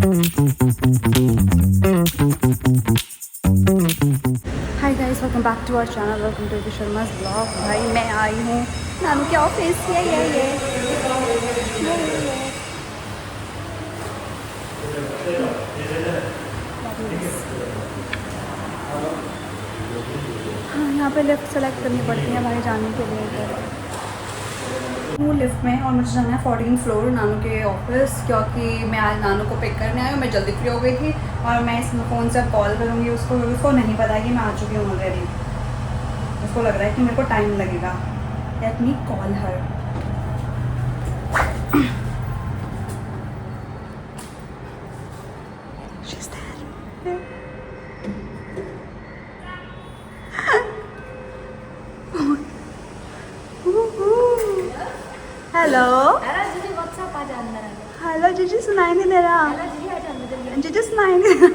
Hi guys, welcome back to our channel, welcome to Sharma's blog. भाई मैं आई हूँ नानू के ऑफिस। ये हाँ, यहाँ पे लिफ्ट सेलेक्ट करनी पड़ती है भाई जाने के लिए। हूँ लिफ्ट में और मुझे जाना है 14 फ्लोर नानू के ऑफिस, क्योंकि मैं आज नानू को पिक करने आई हूँ। मैं जल्दी फ्री हो गई थी और मैं इस फ़ोन से कॉल करूँगी उसको नहीं पता कि मैं आ चुकी हूँ ऑलरेडी। उसको लग रहा है कि मेरे को टाइम लगेगा। Let me call her. Hello hello जीजी, सुनाई नहीं दे रहा। जीजी सुनाई नहीं दे रहा।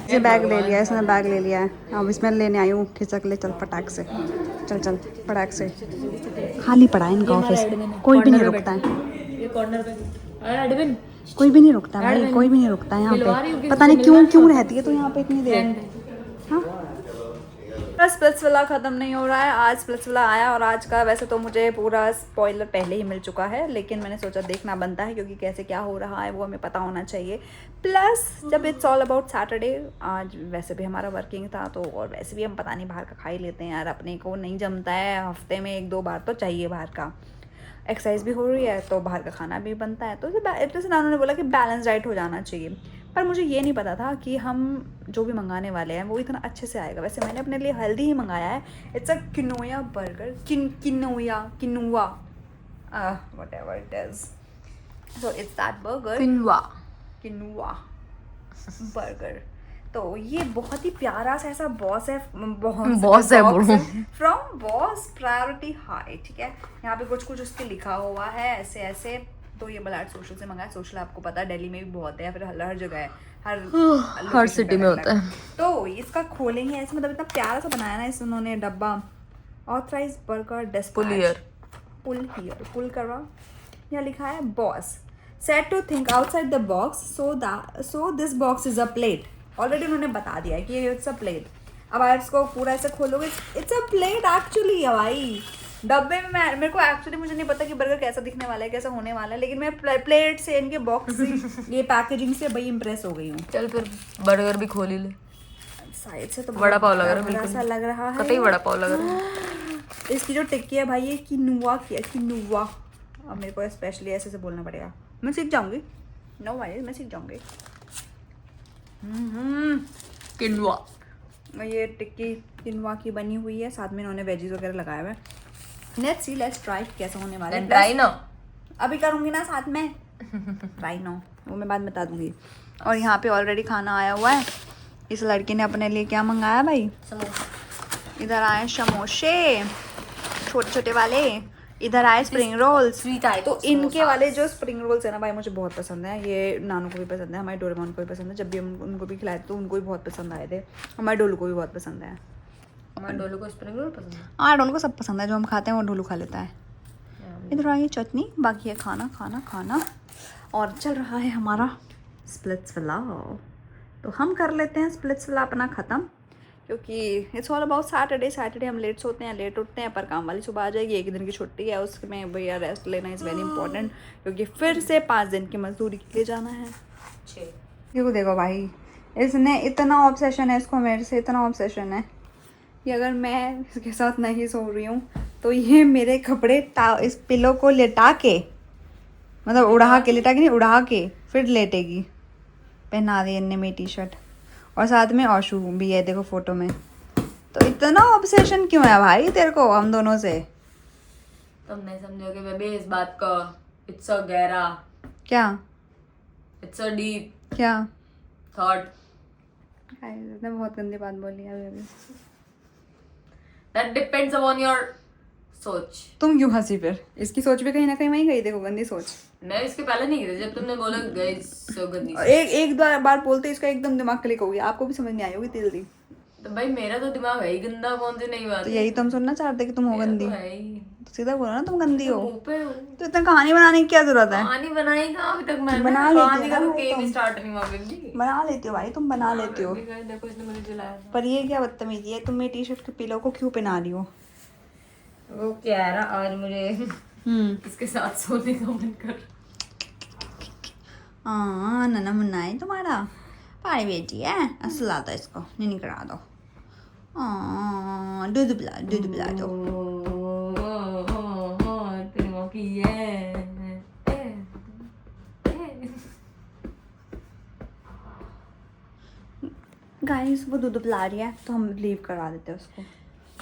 ये बैग ले लिया है इसने, बैग ले लिया है। अब इसमें लेने आई हूँ खिसक ले। चल फटाक से, चल फटाक से। खाली पड़ा है इनका ऑफिस, कोई भी नहीं रुकता है। ये कॉर्नर पे कोई भी नहीं रुकता है भाई, कोई भी नहीं रुकता है यहाँ पे। पता नहीं क्यों रहती है तो यहाँ पे इतनी देर। हाँ, स्प्लिट्स वाला ख़त्म नहीं हो रहा है। आज स्प्लिट्स वाला आया और आज का वैसे तो मुझे पूरा स्पॉइलर पहले ही मिल चुका है, लेकिन मैंने सोचा देखना बनता है क्योंकि कैसे क्या हो रहा है वो हमें पता होना चाहिए। प्लस जब इट्स ऑल अबाउट सैटरडे, आज वैसे भी हमारा वर्किंग था तो, और वैसे भी हम पता नहीं बाहर का खा ही लेते हैं यार, अपने को नहीं जमता है। हफ्ते में 1-2 बार तो चाहिए बाहर का। एक्सरसाइज भी हो रही है तो बाहर का खाना भी बनता है, तो जैसे नानू ने बोला कि बैलेंस डाइट हो जाना चाहिए। पर मुझे ये नहीं पता था कि हम जो भी मंगाने वाले हैं वो इतना अच्छे से आएगा। वैसे मैंने अपने लिए हेल्दी ही मंगाया है। It's a quinoa burger, quinoa whatever it is. So it's that burger, quinoa burger. तो ये बहुत ही प्यारा सा ऐसा बॉस है फ्रॉम बॉस प्रायोरिटी हाई। ठीक है, यहाँ पे कुछ उसके लिखा हुआ है ऐसे ऐसे। तो ये बलाट सोशल से मंगाया। सोशल आपको पता है दिल्ली में भी बहुत है, फिर हर जगह है, हर सिटी में होता है। तो इसका खोलेंगे ऐसे, मतलब इतना प्यारा सा बनाया ना इस उन्होंने डब्बा। ऑथराइज बर्गर डिस्पैच, पुल करवा। यहाँ लिखा है boss set to think outside the box, so this box is a plate. Already उन्होंने बता दिया है कि ये इट्स अ प्लेट। अब आप इसको पूरा ऐसे खोलोगे, इट्स अ प्लेट एक्चुअली है भाई। डब्बे में मेरे को एक्चुअली मुझे नहीं पता कि बर्गर कैसा दिखने वाला है, कैसा होने वाला है, लेकिन मैं प्लेट से, इनके बॉक्स से, ये पैकेजिंग से बड़ी इम्प्रेस हो गई हूँ। चल फिर बर्गर भी खोल ही ले। साइड से तो बड़ा पाव लग रहा है, बिल्कुल ऐसा लग रहा है, कतई बड़ा पाव लग रहा है। इसकी जो टिक्की है भाई, ये किनुआ की है, किनुआ। अब मेरे को स्पेशली ऐसे से बोलना पड़ेगा, मैं सीख जाऊंगी। नो वाइज मैं सीख जाऊंगी। किनुआ, ये टिक्की किनुआ की बनी हुई है, साथ में इन्होंने वेजीज वगैरह लगाए हुए हैं। लेट्स ट्राई कैसा होने वाला है। ट्राई ना अभी करूंगी ना साथ में, ट्राई नो वो मैं बाद में बता दूंगी। और यहाँ पे ऑलरेडी खाना आया हुआ है। इस लड़की ने अपने लिए क्या मंगाया भाई? इधर आए समोसे छोटे छोटे वाले, इधर आए स्प्रिंग रोल्स। स्वीट आए तो इनके वाले जो स्प्रिंग रोल्स है ना भाई, मुझे बहुत पसंद है। ये नानू को भी पसंद है, हमारे डोरेमोन को भी पसंद है। जब भी हम उनको भी खिलाए तो उनको भी बहुत पसंद आए थे। हमारे डोलू को भी बहुत पसंद है। हमारे डोलू को स्प्रिंग रोल पसंद है। हाँ, डोलू को सब पसंद है, जो हम खाते हैं वो डोलू खा लेता है। इधर आई चटनी, बाकी है खाना। और चल रहा है हमारा स्प्लिट्स वाला। तो हम कर लेते हैं स्प्लिट्स वाला अपना ख़त्म, क्योंकि इट्स ऑल अबाउट सैटरडे हम लेट सोते हैं, लेट उठते हैं, पर काम वाली सुबह आ जाएगी। 1 दिन की छुट्टी है, उसमें भैया रेस्ट लेना इज़ वेरी इंपॉर्टेंट, क्योंकि फिर से 5 दिन की मजदूरी के लिए जाना है। देखो भाई, इसने इतना ऑब्सेशन है, इसको मेरे से इतना ऑब्सेशन है कि अगर मैं इसके साथ नहीं सो रही हूँ तो ये मेरे कपड़े इस पिलो को लेटा के, मतलब उड़ा के फिर लेटेगी। पहना दी इनने मेरी टी-शर्ट, और साथ में औशू भी है, देखो फोटो में। तो इतना ऑब्सेशन क्यों है भाई तेरे को हम दोनों से? तुम नहीं समझोगे बेबी इस बात को। इट्स अ गहरा, क्या इट्स अ डीप क्या थॉट। इसने बहुत गंदी बात बोली है अभी। दैट डिपेंड्स अपॉन योर सोच। तुम क्यों हंसी? फिर इसकी सोच भी कहीं ना कहीं वहीं गई, देखो गंदी सोच। मैं इसके पहले नहीं की थी, जब तुमने बोला गाइस सो गंदी। एक दो बार बोलते इसका एकदम दिमाग क्लिक हो गया, आपको भी समझ नहीं आई होगी जल्दी। तो भाई मेरा तो दिमाग है ही गंदा, कौन सी नई बात तो है। यही तो हम सुनना चाहते कि तुम हो गंदी। तो है ही। सीधा बोलो ना तुम गंदी हो। मुंह पे तो इतना कहानी बनाने की क्या जरूरत है? कहानी बनाई कहाँ अभी तक मैंने? बना लेती कहानी का हो तो ना गेम तुम। स्टार्ट नहीं हुआ बेबी। बना लेती हो भाई, तुम बना लेती हो। देखो इसने मुझे जलाया था। पर ये क्या बदतमीजी है, तुम मेरी टी शर्ट के पिलो को क्यों पहना रही हो? वो कह रहा आज मुझे इसके साथ सोने का मन कर। हाँ नन्ना मुन्ना है तुम्हारा, पारी बेटी है। सुला दो इसको, नीनी करा दो। दूध पिला दो। तेरी माँ की है। गाइस वो दूध पिला रही है तो हम लीव करवा देते हैं उसको,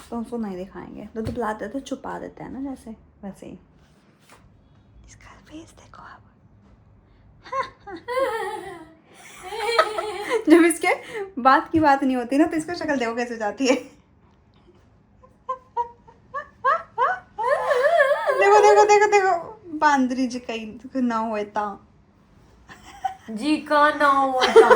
तो उसको नहीं दिखाएंगे। दूध पिलाते तो छुपा देते हैं ना, जैसे वैसे ही। इसका फेस देखो आप। जब इसके बात की बात नहीं होती ना तो इसको शक्ल देखो कैसे जाती है। देखो देखो देखो देखो, बांदरी जी कहीं ना होता जी का ना होता।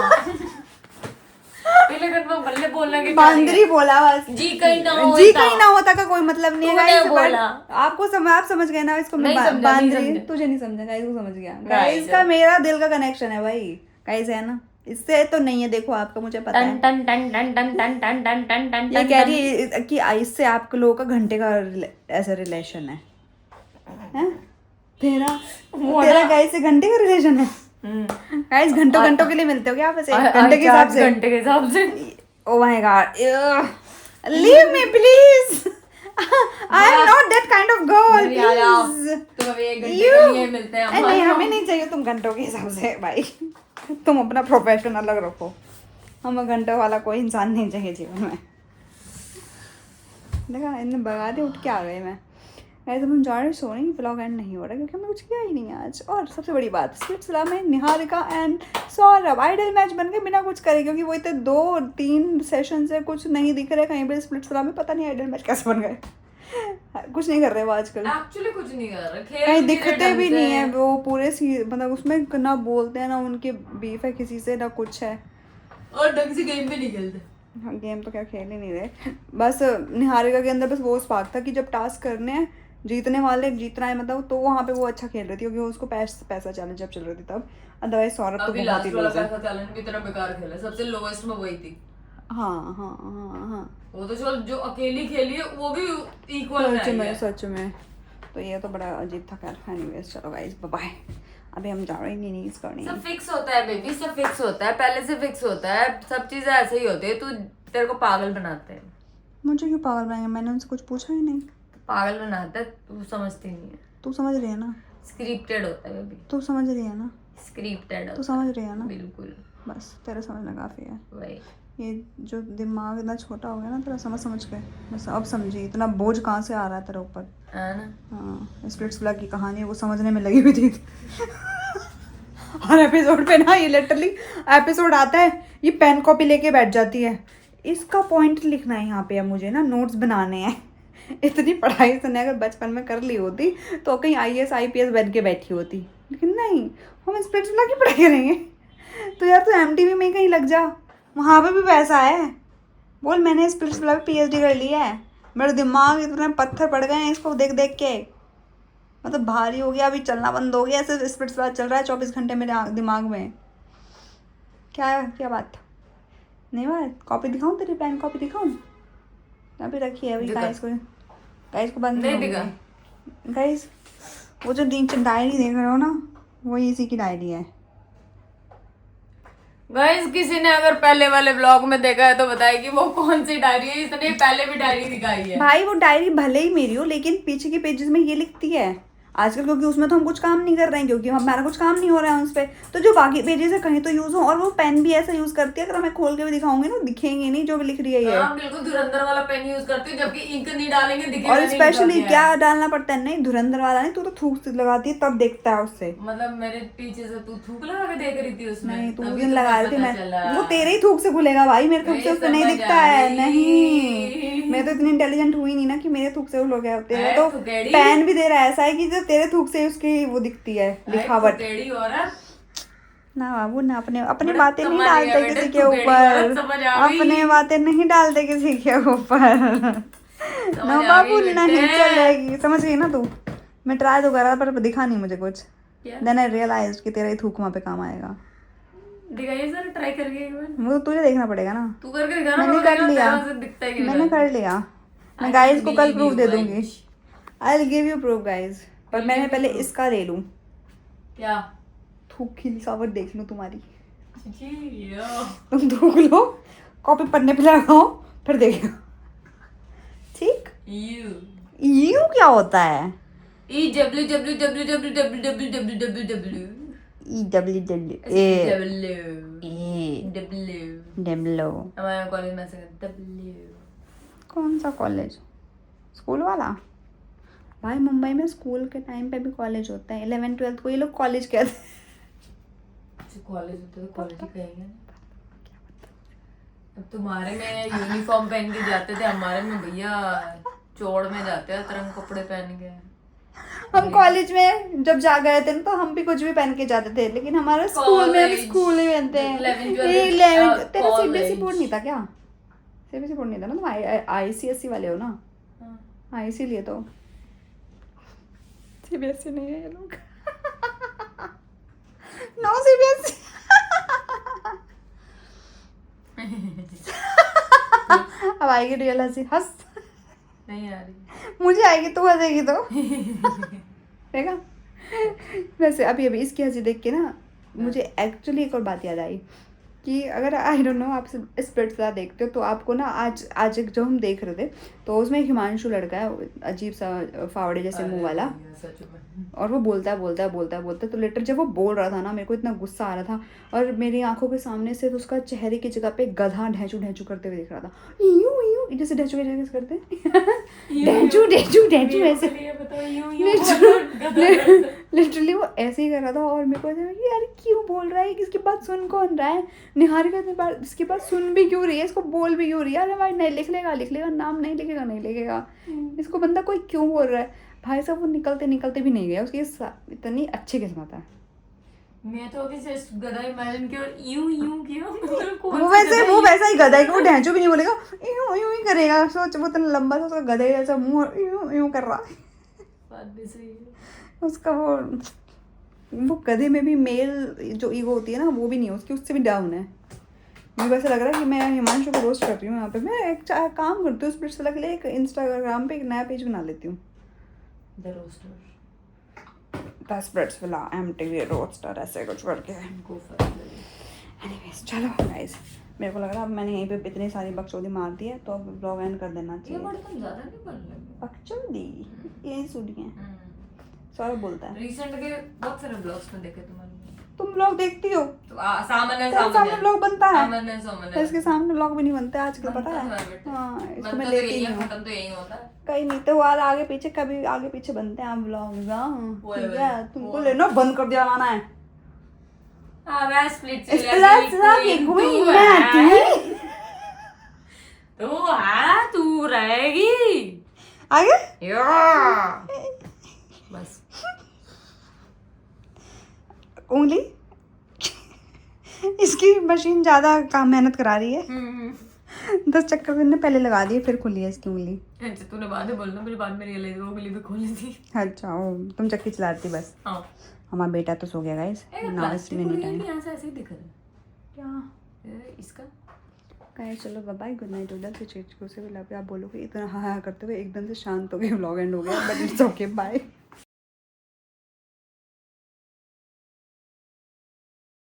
पहले कन्फर्म कर ले बोलना कि बांदरी बोला बस। जी कहीं ना होता। जी कहीं ना होता का कोई मतलब नहीं है तूने गाइस। बोला। आपको आप समझ गए ना इसको। मैं नहीं समझा, नहीं बांदरी समझा। तुझे नहीं समझा गाइस, वो समझ गया। गाइस गाइस का मेरा दिल का कनेक्शन है भाई, गाइस है ना, इससे तो नहीं है। देखो आपका मुझे पता है। टन टन टन टन टन टन टन टन टन ये कह रही है कि इससे आप लोगों का घंटे का ऐसा रिलेशन है, हैं? तेरा गाइस से घंटे का रिलेशन है। गाइस घंटों घंटों के लिए मिलते हो क्या आप ऐसे? घंटे के हिसाब से? घंटे के हिसाब से। Oh my God! Leave me, please. I am not that kind of girl. Please. तुम अभी एक घंटे के लिए मिलते हैं। नहीं हमें नहीं चाहिए तुम घंटों के हिसाब से भाई। तुम अपना प्रोफेशन अलग रखो, हमें घंटों वाला कोई इंसान नहीं चाहिए जीवन में। देखा इन्हें भगा दे, उठ के आ गए। मैं ऐसे हम जा रहे सोने, व्लॉग एंड नहीं हो रहा क्योंकि हमने कुछ किया ही नहीं आज। और सबसे बड़ी बात, स्प्लिट्सविला में Niharika and Saurabh ideal match बन के बिना कुछ करे, क्योंकि वो इतने 2-3 सेशन से कुछ नहीं दिख रहे कहीं पे स्प्लिट्सविला में। पता नहीं आइडल मैच कैसे बन गए। कुछ नहीं कर रहे वो आजकल, एक्चुअली कुछ नहीं कर रहे, कहीं दिखते भी नहीं है वो पूरे मतलब उसमें ना बोलते हैं ना उनके बीफ है किसी से, ना कुछ है, और ढंग से गेम भी नहीं खेलते। गेम तो क्या खेल ही नहीं रहे। बस निहारिका के अंदर बस वो स्पार्क था कि जब टास्क करने हैं, जीतने वाले जीतना है मतलब, तो वहाँ पे वो अच्छा खेल रही थी क्योंकि उसको पैसा चैलेंज जब चल रही थी तब। अदरवाइज सौरभ तो बहुत ही लूज है। पैसा चैलेंज भी इतना बेकार खेला, सबसे लोवेस्ट में वही थी। हाँ हाँ हाँ हाँ, वो तो चल जो अकेली खेली है वो भी इक्वल है। सच में तो ये तो बड़ा अजीब था। खैर एनीवेज चलो गाइस बाय, अभी हम जा रहे हैं नीनीज करने। सब फिक्स होता है बेबी, सब फिक्स होता है, पहले से फिक्स होता है, सब चीजें ऐसे ही होती है। तू तेरे को पागल बनाते हैं। मुझे क्यों पागल बनाएंगे, मैंने उनसे कुछ पूछा ही नहीं। पागल बनाता है, तू समझती नहीं है। तू समझ रही है ना, स्क्रिप्टेड होता है बेबी। तू समझ रही है ना, स्क्रिप्टेड। तू समझ रही है ना, बिल्कुल। बस तेरा समझना काफी है। वही ये जो दिमाग इतना छोटा हो गया ना तेरा, समझ गए बस। अब समझी इतना बोझ कहाँ से आ रहा है तेरे ऊपर, है ना। हाँ स्प्लिट्सविला की कहानी वो समझने में लगी हुई थी। हर एपिसोड पे ना ये लिटरली एपिसोड आता है, ये पेन कॉपी लेके बैठ जाती है, इसका पॉइंट लिखना है यहाँ पे, अब मुझे ना नोट्स बनाने हैं। इतनी पढ़ाई इसने अगर बचपन में कर ली होती तो कहीं IAS IPS बन के बैठी होती, लेकिन नहीं, हम स्प्लिट्सविला की पढ़ाई करेंगे। तो यार तू MTV में कहीं लग जा, वहाँ पे भी पैसा है। बोल मैंने स्प्लिट्सविला पे PhD कर ली है। मेरे दिमाग इतने पत्थर पड़ गए हैं इसको देख देख के, मतलब भारी हो गया, अभी चलना बंद हो गया। ऐसे स्प्लिट्सविला चल रहा है 24 घंटे मेरे दिमाग में। क्या बात नहीं, बात कॉपी दिखाऊं तेरी, पेन कॉपी दिखाऊं? अभी रखी है अभी। गाइस को बंद नहीं दिखा। गाइस वो जो डायरी देख रहे हो ना, वो इसी की डायरी है। गाइस किसी ने अगर पहले वाले ब्लॉग में देखा है तो बताए कि वो कौन सी डायरी है। इसने पहले भी डायरी दिखाई है भाई। वो डायरी भले ही मेरी हो, लेकिन पीछे के पेजेस में ये लिखती है आजकल, क्योंकि उसमें तो हम कुछ काम नहीं कर रहे हैं, क्योंकि हमारा कुछ काम नहीं हो रहा है उस पर। तो जो बाकी पेजेस है कहीं तो यूज हो। और वो पेन भी ऐसा यूज करती है, अगर मैं खोल के भी दिखाऊंगी ना दिखेंगे नहीं जो भी लिख रही है ये। हाँ, बिल्कुल धुरंधर वाला पेन यूज करती है, जबकि इंक नहीं डालेंगे दिखेगा और नहीं। स्पेशली क्या डालना पड़ता है, नहीं धुरंधर वाला नहीं, तू तो थूक से लगाती है तब देखता है उससे। मतलब मेरे पीछे से तू थूक लगा के देख रही थी उसमें? नहीं तू दिन लगा रही थी मैं, वो तेरे ही थूक से खुलेगा भाई, मेरे थूक से उसको नहीं दिखता है। नहीं मैं तो इतनी इंटेलिजेंट हुई नहीं ना कि मेरे थूक से वो लोग हैं। तेरा तो पेन भी दे रहा है ऐसा है कि जो तेरे थूक से उसकी वो दिखती है लिखावट ना। बाबू ना अपनी बातें नहीं डालते किसी के ऊपर, अपने बातें नहीं डालते किसी के ऊपर। ना बाबू नहीं चलेगी, समझ गई ना तू। मैं ट्राई तो कर रहा पर दिखा नहीं मुझे कुछ। देन आई रियलाइज्ड कि तेरा ही थूक वहाँ पे काम आएगा। दिखाइए सर, ट्राई करके एक बार। वो तुझे देखना पड़ेगा ना। तू करके दिखा ना, मैंने कर लिया, दिखता है कि नहीं। मैंने कर लिया। मैं गाइस को कल प्रूफ दे दूंगी। I will give you proof guys, पर मैंने पहले इसका ले लूं। क्या? थूक की लिखावट देख लूं तुम्हारी। जी तुम थूक लो, कॉपी पढ़ने पे लगाओ, फिर देखो। ठीक? यू क्या होता है? हमारे कॉलेज में ऐसे कौन सा कॉलेज? स्कूल वाला? भाई मुंबई में स्कूल के टाइम पे भी कॉलेज होता है। 11th 12th को ये लोग कॉलेज कहते हैं। कॉलेज होता है तो कॉलेज ही कहेंगे। अब तुम्हारे में यूनिफॉर्म पहन के जाते थे, हमारे में भैया चौड़ में जाते हैं, तरंग कपड़े पहन के। हम कॉलेज में जब जा गए थे ना तो हम भी कुछ भी पहन के जाते थे, लेकिन हमारे स्कूल में हम स्कूल ही पहनते हैं। 11th तेरा सीबीएसई बोर्ड नहीं था क्या? सीबीएसई बोर्ड नहीं था ना, तुम आईसीएसई वाले हो ना? हाँ इसीलिए तो। सीबीएसई नहीं है ये लोग। No CBSE. अब आएगी रियल हंसी, हंस। नहीं आ रही। मुझे आएगी, तू हंसेगी तो। देखा? वैसे अभी इसकी हंसी देख के ना मुझे एक्चुअली एक और बात याद आई कि अगर आई डोंट नो आप स्प्लिट्सविला देखते हो तो आपको ना आज एक जो हम देख रहे थे तो उसमें एक हिमांशु लड़का है, अजीब सा फावड़े जैसे मुंह वाला, और वो बोलता है तो लेटर जब वो बोल रहा था ना मेरे को इतना गुस्सा आ रहा था, और मेरी आंखों के सामने से उसका चेहरे की जगह पे गधा ढैचू करते हुए दिख रहा था। यूं जैसे ढैचू करते ढैचू ऐसे लिटरली वो ऐसे ही कर रहा था। और मेरे को यार क्यों बोल रहा है, किसकी बात सुन कौन रहा है? निहारिका इसकी बात सुन भी क्यों रही है, इसको बोल भी क्यों रही है? अरे भाई नहीं लिख लेगा, नाम नहीं लिखेगा। इसको बंदा कोई क्यों बोल रहा है? भाई साहब वो निकलते भी नहीं गया, उसकी इतनी अच्छी किस्मत है। मैं तो जस्ट गधा इमेजिन किया और यूं किया। वो वैसा ही गधा है कि वो ढैंचू भी नहीं बोलेगा, यूं ही करेगा। सोच वो इतना लंबा सा उसका गधे जैसा मुंह यूं कर रहा है। बात भी सही है। उसका वो गधे में भी मेल जो ईगो होती है ना वो भी नहीं है उसकी, उससे भी डाउन है। मुझे वैसे लग रहा है कि मैं हिमांशु को रोस्ट कर रही हूँ यहाँ पे। मैं एक काम करती हूँ, स्प्लिट्सविला के लिए एक इंस्टाग्राम पे एक नया पेज बना लेती हूँ, the roster, the Splitsvilla MTV roster ऐसे कुछ करके। एनीवेज चलो गाइस, मेरे को लग रहा है अब मैंने यहीं पे इतनी सारी बकचोदी मार दी है तो अब ब्लॉग एंड कर देना चाहिए। ये बड़े तुम ज्यादा नहीं बोल रहे। बकचोदी यही सुनी है, सौरभ बोलता है। रिसेंट के बहुत सारे ब्लॉग्स में देखे तुम्हारे। तुम ब्लॉग देखती हो? सामने ब्लॉग बनता है, सामने इसके सामने ब्लॉग भी नहीं बनते आजकल, पता है? हाँ इसको मैं लेती ही हूँ। खत्म तो यही होता है। कहीं नहीं तो यार आगे पीछे कभी आगे पीछे बनते हैं ब्लॉग। ठीक है तुमको लेना बंद कर दिया लाना है। तू रहेगी आगे बस उंगली। इसकी मशीन ज्यादा काम मेहनत करा रही है। 10 चक्कर मैंने पहले लगा दिए फिर खुली है इसकी उंगली। अच्छा तूने बाद में बोलना, मुझे बाद में रियलाइज हुआ उंगली भी खोली थी। अच्छा तुम चक्की चला रही थी बस। हमारा बेटा तो सो गया guys, now it's mini time. यहाँ से ऐसे ही दिख रहा है क्या इसका। गाइस चलो बाय बाय, गुड नाइट। उधर से चेक से भी आप बोलोगे इतना हाँ करते हुए एकदम से शांत हो गए, व्लॉग एंड हो गया, बट इट्स ओके बाय।